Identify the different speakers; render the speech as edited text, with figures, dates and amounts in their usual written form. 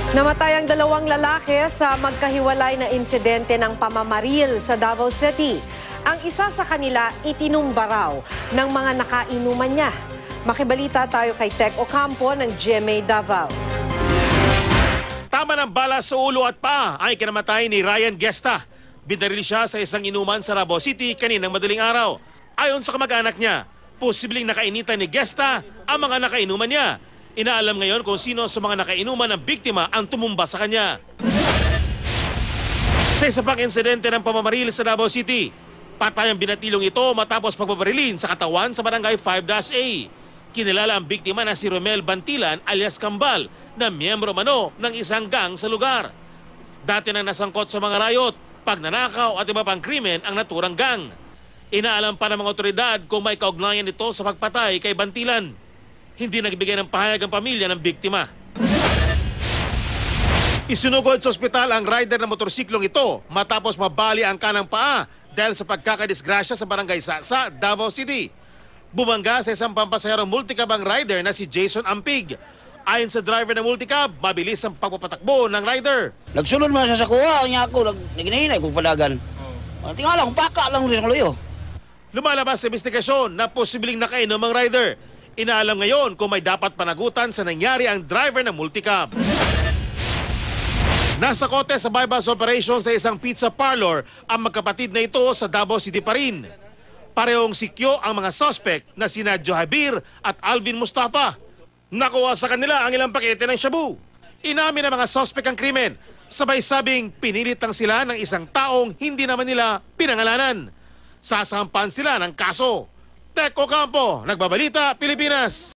Speaker 1: Namatay ang dalawang lalaki sa magkahiwalay na insidente ng pamamaril sa Davao City. Ang isa sa kanila itinumba raw ng mga nakainuman niya. Makibalita tayo kay Tech Ocampo ng GMA Davao.
Speaker 2: Tama ng bala sa ulo at paa ay kinamatay ni Ryan Gesta. Binaril siya sa isang inuman sa Davao City kaninang madaling araw. Ayon sa kamag-anak niya, posibleng nakainitan ni Gesta ang mga nakainuman niya. Inaalam ngayon kung sino sa mga nakainuman ng biktima ang tumumba sa kanya. Sa isa pang insidente ng pamamaril sa Davao City, patay ang binatilong ito matapos pagbabarilin sa katawan sa barangay 5-A. Kinilala ang biktima na si Romel Bantilan alias Kambal na miyembro mano ng isang gang sa lugar. Dati nang nasangkot sa mga rayot, pagnanakaw at iba pang krimen ang naturang gang. Inaalam pa ng mga otoridad kung may kaugnayan ito sa pagpatay kay Bantilan. Hindi nagbigay ng pahayag ang pamilya ng biktima. Isinugod sa ospital ang rider ng motorsiklong ito matapos mabali ang kanang paa dahil sa pagkakadisgrasya sa barangay Sasa, Davao City. Bumangga sa isang pampasaherong multicab ang rider na si Jason Ampig. Ayon sa driver ng multicab, mabilis ang pagpapatakbo ng rider.
Speaker 3: Nagsulod man sa sakuha, niya ako, naginahinay kong padagan. Tingala, kung paka lang rin sa luyo.
Speaker 2: Lumalabas sa investigasyon na posibleng nakainom ang rider. Inaalam ngayon kung may dapat panagutan sa nangyari ang driver ng multicab. Nasa kote sa bypass operation sa isang pizza parlor ang magkapatid na ito sa Davao City pa rin. Parehong sikyo ang mga suspect na sina Johabir at Alvin Mustafa. Nakuha sa kanila ang ilang pakete ng shabu. Inamin ng mga suspect ang krimen. Sabay sabing pinilit lang sila ng isang taong hindi naman nila pinangalanan. Sasampan sila ng kaso. Tech Ocampo, Nagbabalita, Pilipinas.